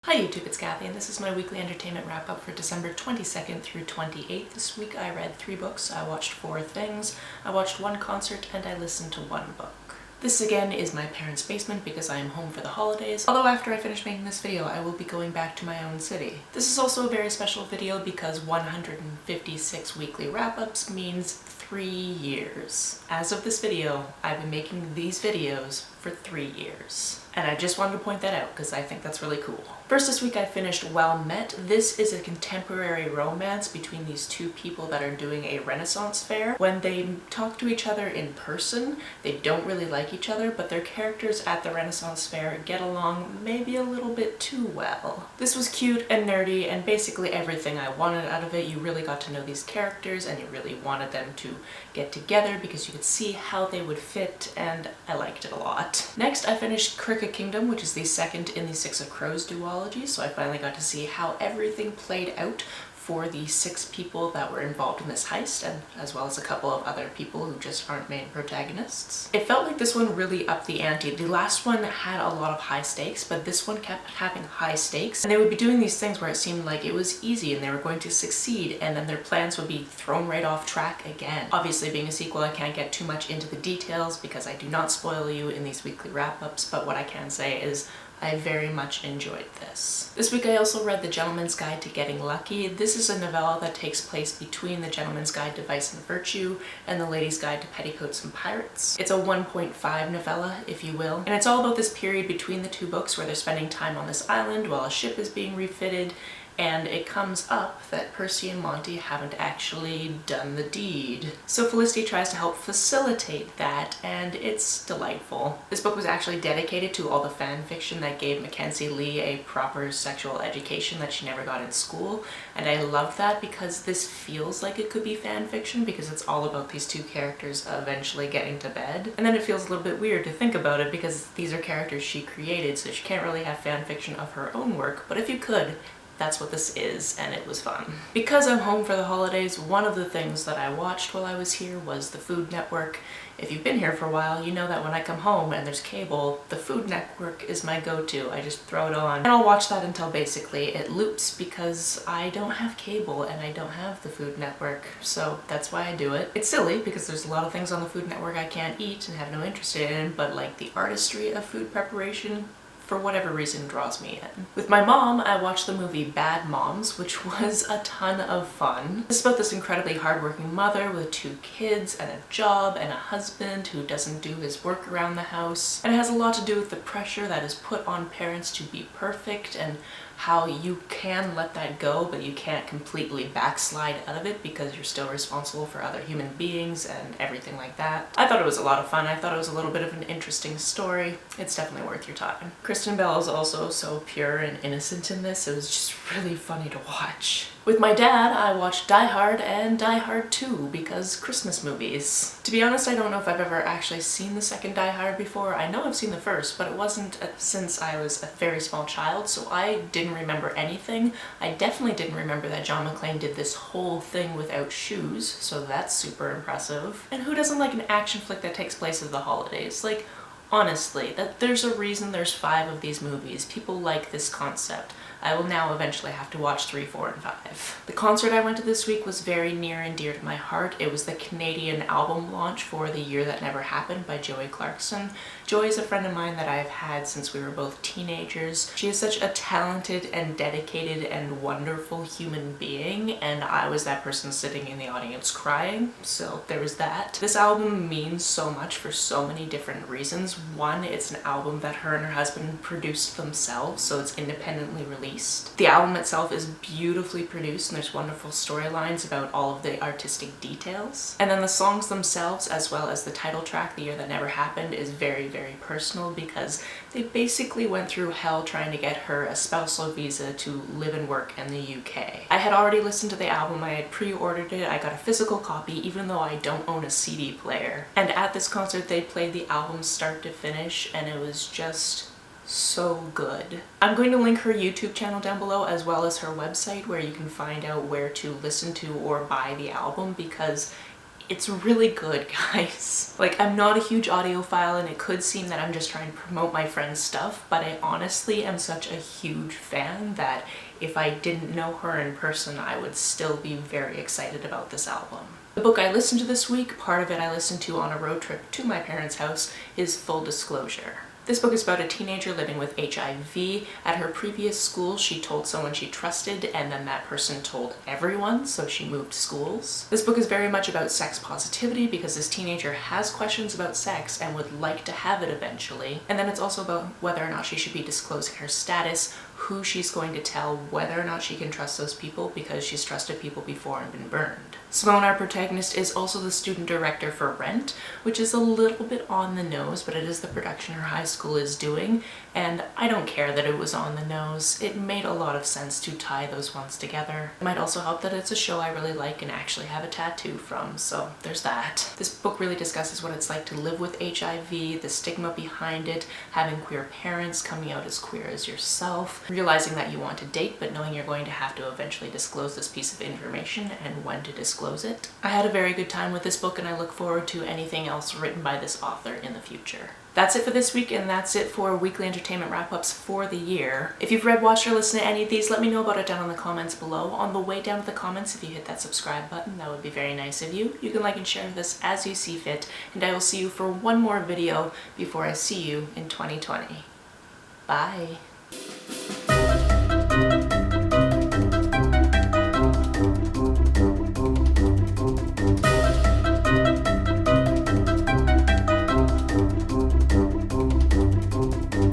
Hi YouTube, it's Kathy, and this is my weekly entertainment wrap-up for December 22nd through 28th. This week I read 3 books, I watched 4 things, I watched 1 concert, and I listened to 1 book. This again is my parents' basement because I am home for the holidays, although after I finish making this video I will be going back to my own city. This is also a very special video because 156 weekly wrap-ups means 3 years. As of this video, I've been making these videos for 3 years. And I just wanted to point that out because I think that's really cool. First this week I finished Well Met. This is a contemporary romance between these 2 people that are doing a Renaissance fair. When they talk to each other in person, they don't really like each other, but their characters at the Renaissance fair get along maybe a little bit too well. This was cute and nerdy and basically everything I wanted out of it. You really got to know these characters and you really wanted them to get together because you could see how they would fit, and I liked it a lot. Next I finished Crooked Kingdom, which is the second in the Six of Crows duology, so I finally got to see how everything played out for the 6 people that were involved in this heist, and as well as a couple of other people who just aren't main protagonists. It felt like this one really upped the ante. The last one had a lot of high stakes, but this one kept having high stakes, and they would be doing these things where it seemed like it was easy and they were going to succeed, and then their plans would be thrown right off track again. Obviously, being a sequel, I can't get too much into the details because I do not spoil you in these weekly wrap-ups, but what I can say is I very much enjoyed this. This week I also read The Gentleman's Guide to Getting Lucky. This is a novella that takes place between The Gentleman's Guide to Vice and Virtue and The Lady's Guide to Petticoats and Pirates. It's a 1.5 novella, if you will, and it's all about this period between the 2 books where they're spending time on this island while a ship is being refitted, and it comes up that Percy and Monty haven't actually done the deed. So Felicity tries to help facilitate that, and it's delightful. This book was actually dedicated to all the fan fiction that gave Mackenzi Leigh a proper sexual education that she never got in school, and I love that because this feels like it could be fan fiction because it's all about these 2 characters eventually getting to bed. And then it feels a little bit weird to think about it because these are characters she created, so she can't really have fan fiction of her own work, but if you could, that's what this is, and it was fun. Because I'm home for the holidays, one of the things that I watched while I was here was the Food Network. If you've been here for a while, you know that when I come home and there's cable, the Food Network is my go-to. I just throw it on and I'll watch that until basically it loops because I don't have cable and I don't have the Food Network, so that's why I do it. It's silly because there's a lot of things on the Food Network I can't eat and have no interest in, but like the artistry of food preparation, for whatever reason, draws me in. With my mom, I watched the movie Bad Moms, which was a ton of fun. This is about this incredibly hardworking mother with 2 kids and a job and a husband who doesn't do his work around the house. And it has a lot to do with the pressure that is put on parents to be perfect and how you can let that go, but you can't completely backslide out of it because you're still responsible for other human beings and everything like that. I thought it was a lot of fun. I thought it was a little bit of an interesting story. It's definitely worth your time. Kristen Bell is also so pure and innocent in this. It was just really funny to watch. With my dad, I watched Die Hard and Die Hard 2 because Christmas movies. To be honest, I don't know if I've ever actually seen the second Die Hard before. I know I've seen the first, but it wasn't since I was a very small child, so I didn't remember anything. I definitely didn't remember that John McClane did this whole thing without shoes, so that's super impressive. And who doesn't like an action flick that takes place at the holidays? Like, honestly, there's a reason there's 5 of these movies. People like this concept. I will now eventually have to watch 3, 4, and 5. The concert I went to this week was very near and dear to my heart. It was the Canadian album launch for The Year That Never Happened by Joey Clarkson. Joey is a friend of mine that I've had since we were both teenagers. She is such a talented and dedicated and wonderful human being, and I was that person sitting in the audience crying, so there was that. This album means so much for so many different reasons. One, it's an album that her and her husband produced themselves, so it's independently released. The album itself is beautifully produced and there's wonderful storylines about all of the artistic details. And then the songs themselves, as well as the title track, The Year That Never Happened, is very, very personal because they basically went through hell trying to get her a spousal visa to live and work in the UK. I had already listened to the album, I had pre-ordered it, I got a physical copy even though I don't own a CD player. And at this concert they played the album start to finish and it was just so good. I'm going to link her YouTube channel down below as well as her website where you can find out where to listen to or buy the album because It's really good, guys. Like, I'm not a huge audiophile and it could seem that I'm just trying to promote my friend's stuff, but I honestly am such a huge fan that if I didn't know her in person, I would still be very excited about this album. The book I listened to this week, part of it I listened to on a road trip to my parents' house, is Full Disclosure. This book is about a teenager living with HIV. At her previous school, she told someone she trusted, and then that person told everyone, so she moved schools. This book is very much about sex positivity because this teenager has questions about sex and would like to have it eventually. And then it's also about whether or not she should be disclosing her status, who she's going to tell, whether or not she can trust those people because she's trusted people before and been burned. Simone, our protagonist, is also the student director for Rent, which is a little bit on the nose, but it is the production her high school is doing, and I don't care that it was on the nose. It made a lot of sense to tie those ones together. It might also help that it's a show I really like and actually have a tattoo from, so there's that. This book really discusses what it's like to live with HIV, the stigma behind it, having queer parents, coming out as queer as yourself, realizing that you want to date but knowing you're going to have to eventually disclose this piece of information and when to disclose it. I had a very good time with this book and I look forward to anything else written by this author in the future. That's it for this week, and that's it for weekly entertainment wrap-ups for the year. If you've read, watched, or listened to any of these, let me know about it down in the comments below. On the way down to the comments, if you hit that subscribe button, that would be very nice of you. You can like and share this as you see fit, and I will see you for one more video before I see you in 2020. Bye!